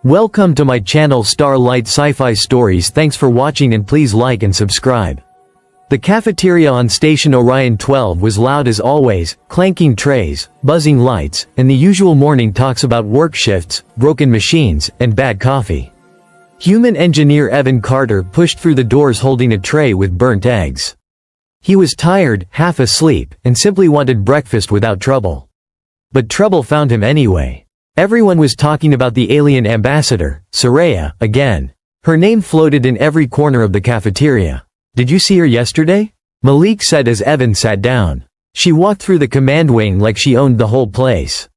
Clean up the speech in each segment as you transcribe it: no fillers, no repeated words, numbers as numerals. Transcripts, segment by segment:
Welcome to my channel Starlight Sci-Fi Stories. Thanks for watching and please like and subscribe. The cafeteria on Station Orion 12 was loud as always, clanking trays, buzzing lights, and the usual morning talks about work shifts, broken machines, and bad coffee. Human engineer Evan Carter pushed through the doors holding a tray with burnt eggs. He was tired, half asleep, and simply wanted breakfast without trouble. But trouble found him anyway. Everyone was talking about the alien ambassador, Serayah, again. Her name floated in every corner of the cafeteria. "Did you see her yesterday?" Malik said as Evan sat down. "She walked through the command wing like she owned the whole place."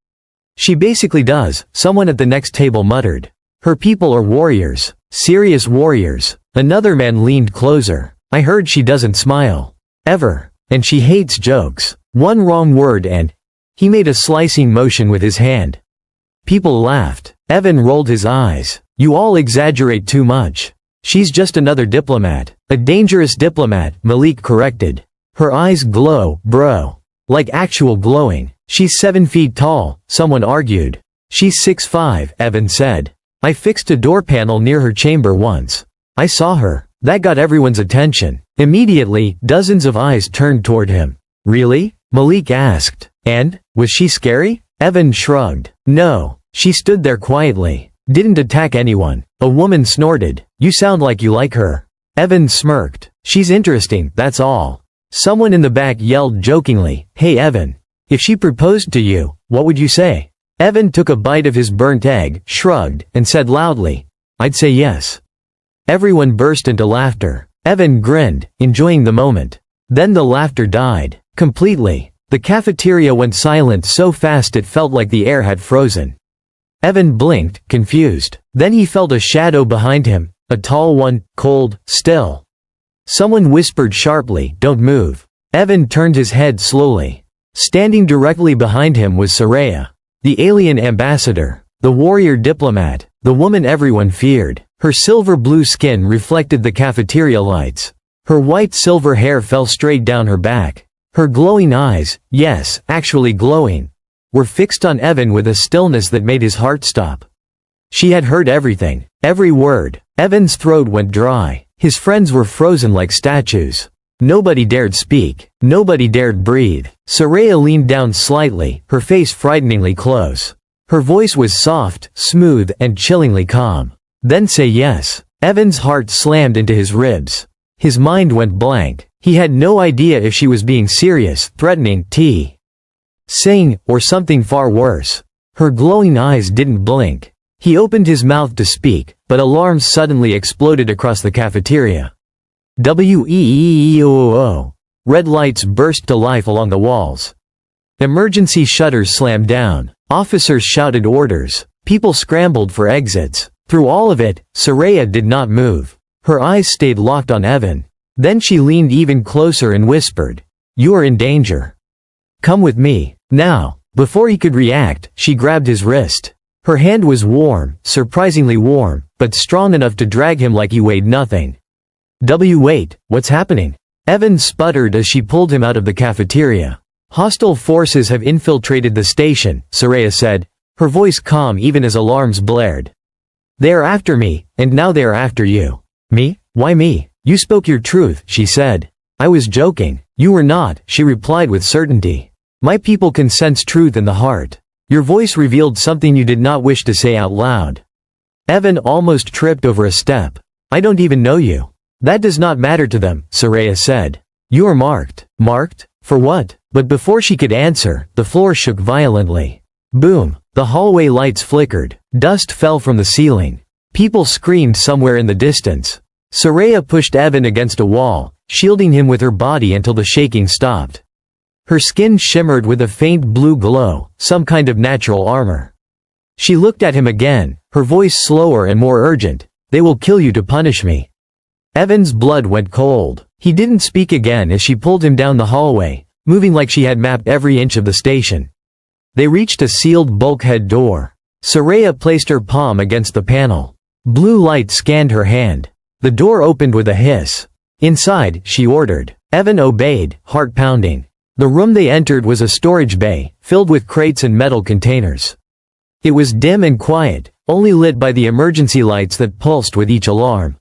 "She basically does," someone at the next table muttered. "Her people are warriors. Serious warriors." Another man leaned closer. "I heard she doesn't smile. Ever. And she hates jokes. One wrong word and—" He made a slicing motion with his hand. People laughed. Evan rolled his eyes. "You all exaggerate too much. She's just another diplomat." "A dangerous diplomat," Malik corrected. "Her eyes glow, bro. Like actual glowing." "She's 7 feet tall," someone argued. "She's 6'5", Evan said. "I fixed a door panel near her chamber once. I saw her." That got everyone's attention. Immediately, dozens of eyes turned toward him. "Really?" Malik asked. "And? Was she scary?" Evan shrugged. "No. She stood there quietly. Didn't attack anyone." A woman snorted. "You sound like you like her." Evan smirked. "She's interesting, that's all." Someone in the back yelled jokingly, "Hey Evan. If she proposed to you, what would you say?" Evan took a bite of his burnt egg, shrugged, and said loudly, "I'd say yes." Everyone burst into laughter. Evan grinned, enjoying the moment. Then the laughter died. Completely. The cafeteria went silent so fast it felt like the air had frozen. Evan blinked, confused. Then he felt a shadow behind him, a tall one, cold, still. Someone whispered sharply, "Don't move." Evan turned his head slowly. Standing directly behind him was Serayah, the alien ambassador, the warrior diplomat, the woman everyone feared. Her silver-blue skin reflected the cafeteria lights. Her white silver hair fell straight down her back. Her glowing eyes, yes, actually glowing, were fixed on Evan with a stillness that made his heart stop. She had heard everything, every word. Evan's throat went dry. His friends were frozen like statues. Nobody dared speak. Nobody dared breathe. Serayah leaned down slightly, her face frighteningly close. Her voice was soft, smooth, and chillingly calm. "Then say yes." Evan's heart slammed into his ribs. His mind went blank. He had no idea if she was being serious, threatening, saying, or something far worse. Her glowing eyes didn't blink. He opened his mouth to speak, but alarms suddenly exploded across the cafeteria. Weeeeeoo. Red lights burst to life along the walls. Emergency shutters slammed down. Officers shouted orders. People scrambled for exits. Through all of it, Serayah did not move. Her eyes stayed locked on Evan. Then she leaned even closer and whispered, "You are in danger. Come with me, now." Before he could react, she grabbed his wrist. Her hand was warm, surprisingly warm, but strong enough to drag him like he weighed nothing. Wait, what's happening?" Evan sputtered as she pulled him out of the cafeteria. "Hostile forces have infiltrated the station," Serayah said, her voice calm even as alarms blared. "They are after me, and now they are after you." "Me? Why me?" "You spoke your truth," she said. "I was joking." "You were not," she replied with certainty. "My people can sense truth in the heart." Your voice revealed something you did not wish to say out loud. Evan almost tripped over a step. "I don't even know you." "That does not matter to them," Serayah said. "You are marked." "Marked? For what?" But before she could answer, the floor shook violently. Boom! The hallway lights flickered. Dust fell from the ceiling. People screamed somewhere in the distance. Serayah pushed Evan against a wall, shielding him with her body until the shaking stopped. Her skin shimmered with a faint blue glow, some kind of natural armor. She looked at him again, her voice slower and more urgent. "They will kill you to punish me." Evan's blood went cold. He didn't speak again as she pulled him down the hallway, moving like she had mapped every inch of the station. They reached a sealed bulkhead door. Serayah placed her palm against the panel. Blue light scanned her hand. The door opened with a hiss. "Inside," she ordered. Evan obeyed, heart pounding. The room they entered was a storage bay, filled with crates and metal containers. It was dim and quiet, only lit by the emergency lights that pulsed with each alarm.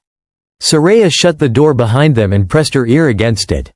Serayah shut the door behind them and pressed her ear against it.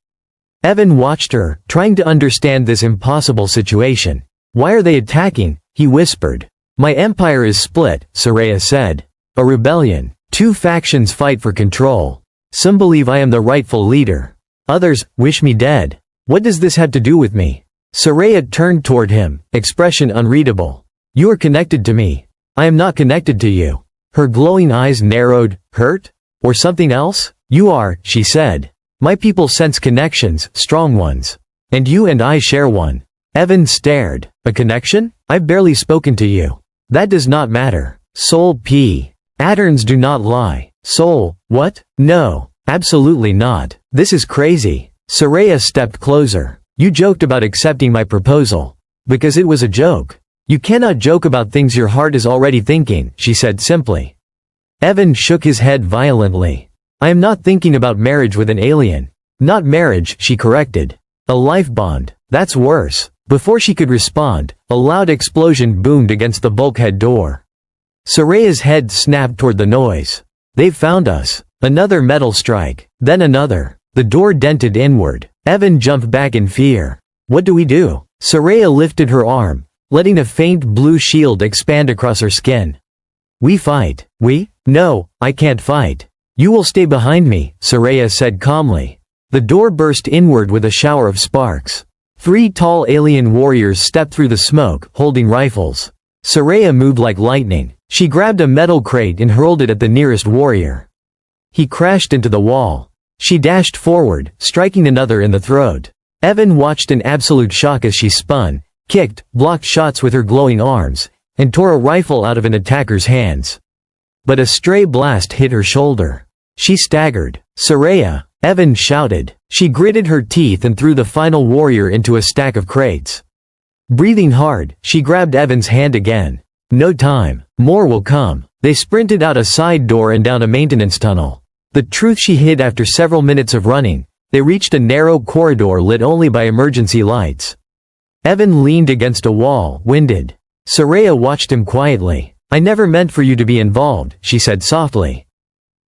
Evan watched her, trying to understand this impossible situation. "Why are they attacking?" he whispered. "My empire is split," Serayah said. "A rebellion. 2 factions fight for control. Some believe I am the rightful leader. Others wish me dead. What does this have to do with me?" Serayah turned toward him, expression unreadable. "You are connected to me. I am not connected to you." Her glowing eyes narrowed. "Hurt? Or something else?" "You are," she said. "My people sense connections, strong ones. And you and I share one." Evan stared. "A connection? I've barely spoken to you." "That does not matter. Soul P. Patterns do not lie." "Soul, what? No. Absolutely not. This is crazy." Serayah stepped closer. "You joked about accepting my proposal. Because it was a joke. You cannot joke about things your heart is already thinking," she said simply. Evan shook his head violently. "I am not thinking about marriage with an alien." "Not marriage," she corrected. "A life bond. That's worse." Before she could respond, a loud explosion boomed against the bulkhead door. Serayah's head snapped toward the noise. "They've found us." Another metal strike. Then another. The door dented inward. Evan jumped back in fear. "What do we do?" Serayah lifted her arm, letting a faint blue shield expand across her skin. "We fight." "We? No, I can't fight." "You will stay behind me," Serayah said calmly. The door burst inward with a shower of sparks. 3 tall alien warriors stepped through the smoke, holding rifles. Serayah moved like lightning. She grabbed a metal crate and hurled it at the nearest warrior. He crashed into the wall. She dashed forward, striking another in the throat. Evan watched in absolute shock as she spun, kicked, blocked shots with her glowing arms, and tore a rifle out of an attacker's hands. But a stray blast hit her shoulder. She staggered. "Serayah!" Evan shouted. She gritted her teeth and threw the final warrior into a stack of crates. Breathing hard, she grabbed Evan's hand again. "No time. More will come." They sprinted out a side door and down a maintenance tunnel. The truth she hid after several minutes of running. They reached a narrow corridor lit only by emergency lights. Evan leaned against a wall, winded. Serayah watched him quietly. "I never meant for you to be involved," she said softly.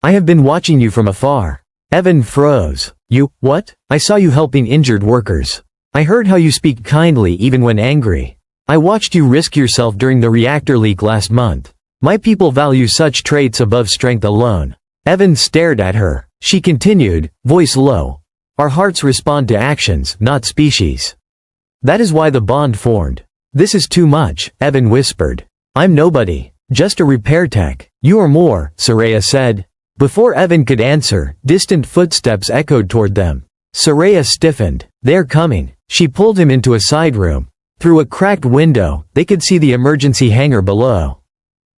"I have been watching you from afar." Evan froze. "You, what?" "I saw you helping injured workers. I heard how you speak kindly even when angry. I watched you risk yourself during the reactor leak last month. My people value such traits above strength alone." Evan stared at her. She continued, voice low. "Our hearts respond to actions, not species. That is why the bond formed." "This is too much," Evan whispered. "I'm nobody. Just a repair tech." "You are more," Serayah said. Before Evan could answer, distant footsteps echoed toward them. Serayah stiffened. "They're coming." She pulled him into a side room. Through a cracked window, they could see the emergency hangar below.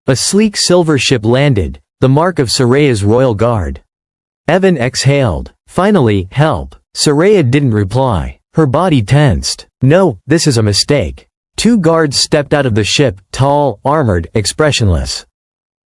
A sleek silver ship landed, the mark of Serayah's royal guard. Evan exhaled. Finally, help. Serayah didn't reply. Her body tensed. "No, this is a mistake." 2 guards stepped out of the ship, tall, armored, expressionless.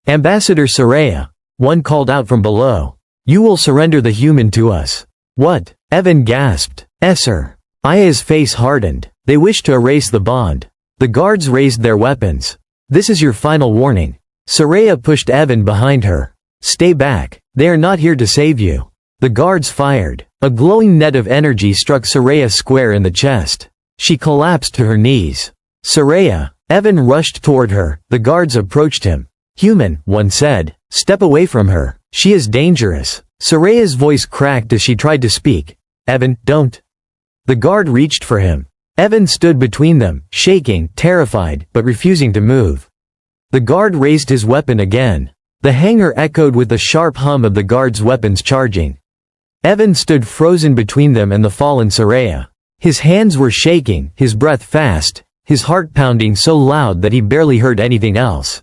"Ambassador Serayah," one called out from below. "You will surrender the human to us." "What?" Evan gasped. "Sir." Aya's face hardened. "They wish to erase the bond." The guards raised their weapons. "This is your final warning." Serayah pushed Evan behind her. "Stay back. They are not here to save you." The guards fired. A glowing net of energy struck Serayah square in the chest. She collapsed to her knees. "Serayah!" Evan rushed toward her. The guards approached him. "Human," one said. "Step away from her. She is dangerous." Serayah's voice cracked as she tried to speak. "Evan, don't." The guard reached for him. Evan stood between them, shaking, terrified, but refusing to move. The guard raised his weapon again. The hangar echoed with the sharp hum of the guard's weapons charging. Evan stood frozen between them and the fallen Serayah. His hands were shaking, his breath fast, his heart pounding so loud that he barely heard anything else.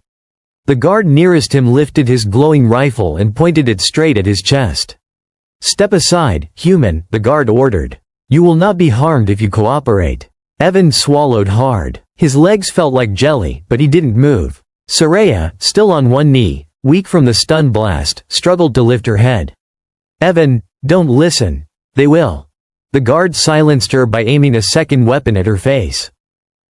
The guard nearest him lifted his glowing rifle and pointed it straight at his chest. "Step aside, human," the guard ordered. "You will not be harmed if you cooperate." Evan swallowed hard. His legs felt like jelly, but he didn't move. Serayah, still on one knee, weak from the stun blast, struggled to lift her head. "Evan, don't listen. They will." The guard silenced her by aiming a second weapon at her face.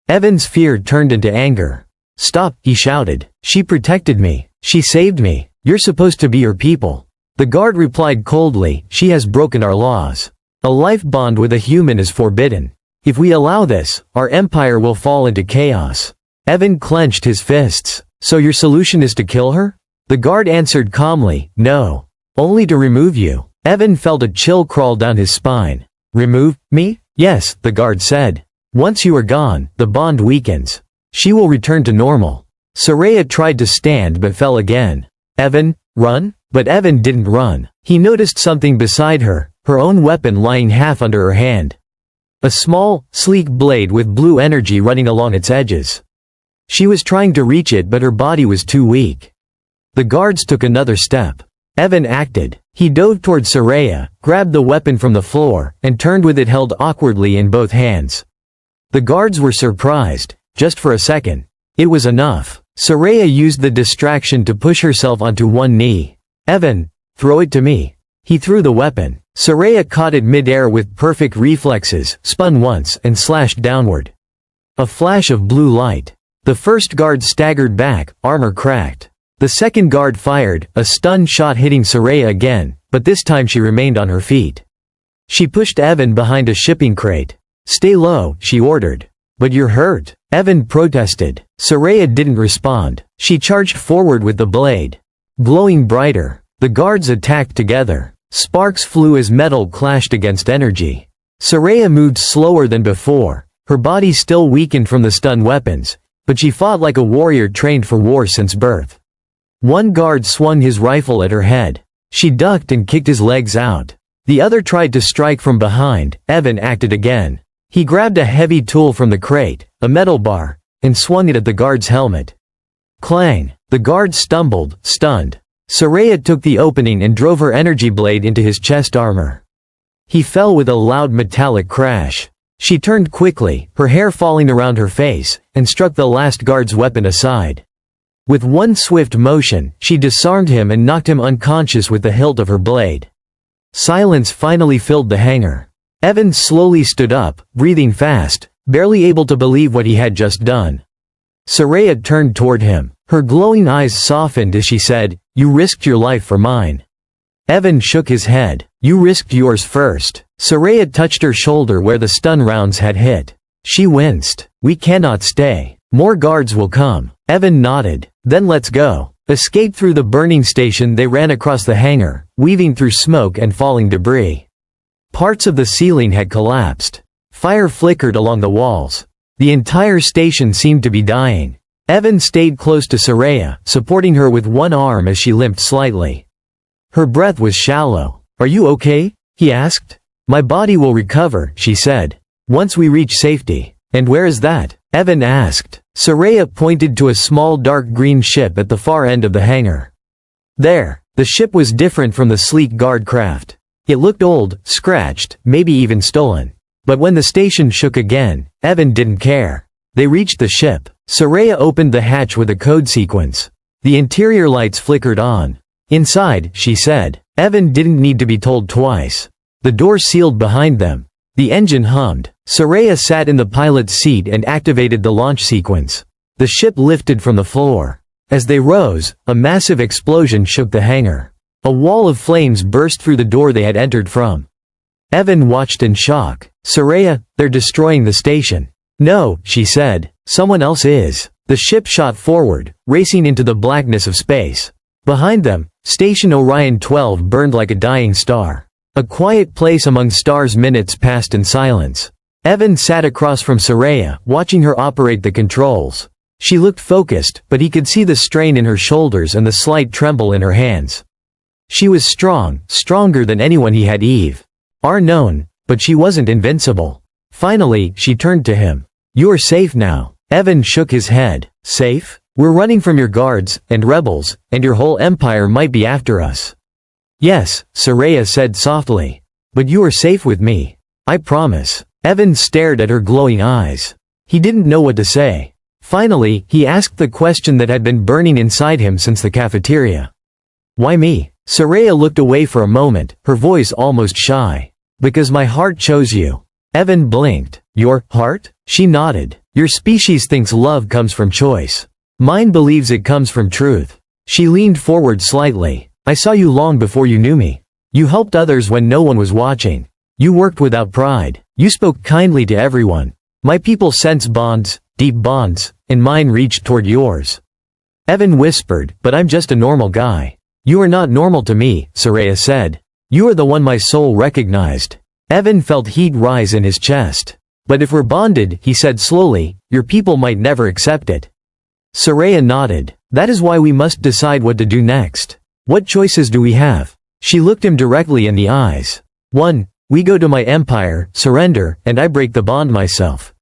Evan's fear turned into anger. "Stop," he shouted. "She protected me. She saved me. You're supposed to be her people." The guard replied coldly, "She has broken our laws. A life bond with a human is forbidden. If we allow this, our empire will fall into chaos." Evan clenched his fists. "So your solution is to kill her?" The guard answered calmly, "No. Only to remove you." Evan felt a chill crawl down his spine. "Remove me?" "Yes," the guard said. "Once you are gone, the bond weakens. She will return to normal." Serayah tried to stand but fell again. "Evan, run?" But Evan didn't run. He noticed something beside her, her own weapon lying half under her hand. A small, sleek blade with blue energy running along its edges. She was trying to reach it but her body was too weak. The guards took another step. Evan acted. He dove toward Serayah, grabbed the weapon from the floor, and turned with it held awkwardly in both hands. The guards were surprised, just for a second. It was enough. Serayah used the distraction to push herself onto one knee. "Evan, throw it to me." He threw the weapon. Serayah caught it mid-air with perfect reflexes, spun once, and slashed downward. A flash of blue light. The first guard staggered back, armor cracked. The second guard fired, a stun shot hitting Serayah again, but this time she remained on her feet. She pushed Evan behind a shipping crate. "Stay low," she ordered. "But you're hurt," Evan protested. Serayah didn't respond. She charged forward with the blade. Glowing brighter. The guards attacked together. Sparks flew as metal clashed against energy. Serayah moved slower than before, her body still weakened from the stun weapons, but she fought like a warrior trained for war since birth. One guard swung his rifle at her head. She ducked and kicked his legs out. The other tried to strike from behind. Evan acted again. He grabbed a heavy tool from the crate, a metal bar, and swung it at the guard's helmet. Clang! The guard stumbled, stunned. Serayah took the opening and drove her energy blade into his chest armor. He fell with a loud metallic crash. She turned quickly, her hair falling around her face, and struck the last guard's weapon aside. With one swift motion, she disarmed him and knocked him unconscious with the hilt of her blade. Silence finally filled the hangar. Evan slowly stood up, breathing fast, barely able to believe what he had just done. Serayah turned toward him. Her glowing eyes softened as she said, "You risked your life for mine." Evan shook his head. "You risked yours first." Serayah touched her shoulder where the stun rounds had hit. She winced. "We cannot stay. More guards will come." Evan nodded. "Then let's go." Escaped through the burning station, they ran across the hangar, weaving through smoke and falling debris. Parts of the ceiling had collapsed. Fire flickered along the walls. The entire station seemed to be dying. Evan stayed close to Serayah, supporting her with one arm as she limped slightly. Her breath was shallow. "Are you okay?" he asked. "My body will recover," she said. "Once we reach safety." "And where is that?" Evan asked. Serayah pointed to a small dark green ship at the far end of the hangar. There. The ship was different from the sleek guard craft. It looked old, scratched, maybe even stolen. But when the station shook again, Evan didn't care. They reached the ship. Serayah opened the hatch with a code sequence. The interior lights flickered on. "Inside," she said. Evan didn't need to be told twice. The door sealed behind them. The engine hummed. Serayah sat in the pilot's seat and activated the launch sequence. The ship lifted from the floor. As they rose, a massive explosion shook the hangar. A wall of flames burst through the door they had entered from. Evan watched in shock. "Serayah, they're destroying the station." "No," she said. "Someone else is." The ship shot forward, racing into the blackness of space. Behind them, Station Orion 12 burned like a dying star. A quiet place among stars. Minutes passed in silence. Evan sat across from Serayah, watching her operate the controls. She looked focused, but he could see the strain in her shoulders and the slight tremble in her hands. She was strong, stronger than anyone he had known, but she wasn't invincible. Finally, she turned to him. "You are safe now." Evan shook his head. "Safe? We're running from your guards, and rebels, and your whole empire might be after us." "Yes," Serayah said softly. "But you are safe with me. I promise." Evan stared at her glowing eyes. He didn't know what to say. Finally, he asked the question that had been burning inside him since the cafeteria. "Why me?" Serayah looked away for a moment, her voice almost shy. "Because my heart chose you." Evan blinked. "Your heart?" She nodded. "Your species thinks love comes from choice. Mine believes it comes from truth. She leaned forward slightly. I saw you long before you knew me. You helped others when no one was watching. You worked without pride. You spoke kindly to everyone. My people sense bonds, deep bonds, and mine reached toward yours. Evan whispered, but I'm just a normal guy. You are not normal to me, Serayah said. You are the one my soul recognized. Evan felt heat rise in his chest. But if we're bonded, he said slowly, your people might never accept it. Serayah nodded. That is why we must decide what to do next. What choices do we have? She looked him directly in the eyes. 1. We go to my empire, surrender, and I break the bond myself.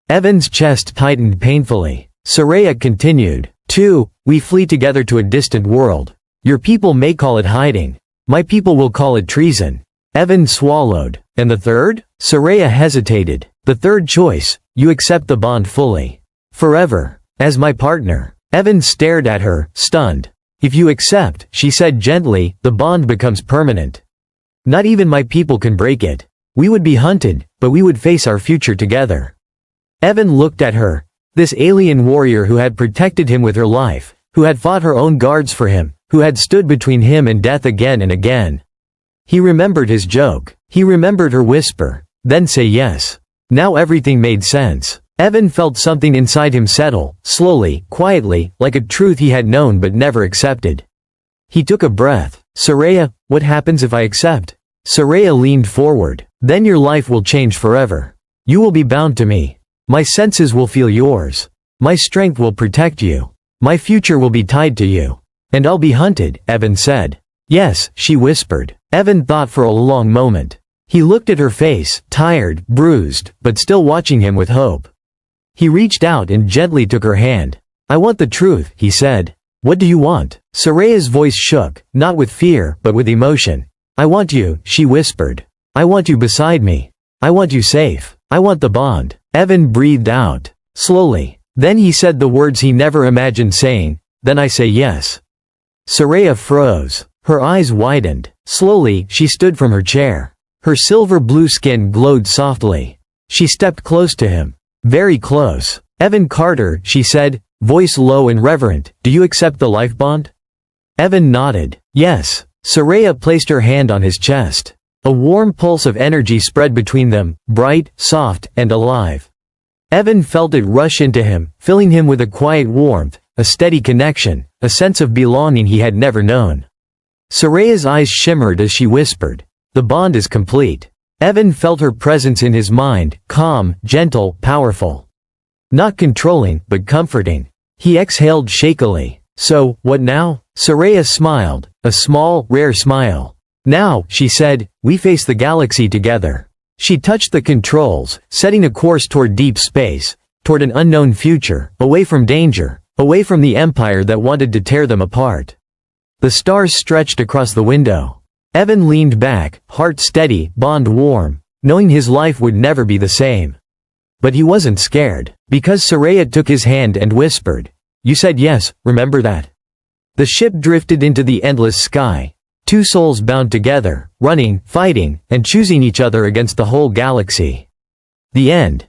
Evan's chest tightened painfully. Serayah continued. 2. We flee together to a distant world. Your people may call it hiding. My people will call it treason. Evan swallowed. And the third? Serayah hesitated. The third choice, you accept the bond fully. Forever. As my partner. Evan stared at her, stunned. If you accept, she said gently, the bond becomes permanent. Not even my people can break it. We would be hunted, but we would face our future together. Evan looked at her. This alien warrior who had protected him with her life, who had fought her own guards for him, who had stood between him and death again and again. He remembered his joke. He remembered her whisper. Then say yes. Now everything made sense. Evan felt something inside him settle, slowly, quietly, like a truth he had known but never accepted. He took a breath. Serayah, what happens if I accept? Serayah leaned forward. Then your life will change forever. You will be bound to me. My senses will feel yours. My strength will protect you. My future will be tied to you. And I'll be hunted, Evan said. Yes, she whispered. Evan thought for a long moment. He looked at her face, tired, bruised, but still watching him with hope. He reached out and gently took her hand. I want the truth, he said. What do you want? Serayah's voice shook, not with fear, but with emotion. I want you, she whispered. I want you beside me. I want you safe. I want the bond. Evan breathed out. Slowly. Then he said the words he never imagined saying. Then I say yes. Serayah froze. Her eyes widened. Slowly, she stood from her chair. Her silver blue skin glowed softly. She stepped close to him. Very close. Evan Carter, she said, voice low and reverent, do you accept the life bond? Evan nodded. Yes. Serayah placed her hand on his chest. A warm pulse of energy spread between them, bright, soft, and alive. Evan felt it rush into him, filling him with a quiet warmth, a steady connection, a sense of belonging he had never known. Serayah's eyes shimmered as she whispered, the bond is complete. Evan felt her presence in his mind, calm, gentle, powerful. Not controlling, but comforting. He exhaled shakily. So, what now? Serayah smiled, a small, rare smile. Now, she said, we face the galaxy together. She touched the controls, setting a course toward deep space, toward an unknown future, away from danger, away from the empire that wanted to tear them apart. The stars stretched across the window. Evan leaned back, heart steady, bond warm, knowing his life would never be the same. But he wasn't scared, because Serayah took his hand and whispered, you said yes, remember that? The ship drifted into the endless sky. Two souls bound together, running, fighting, and choosing each other against the whole galaxy. The end.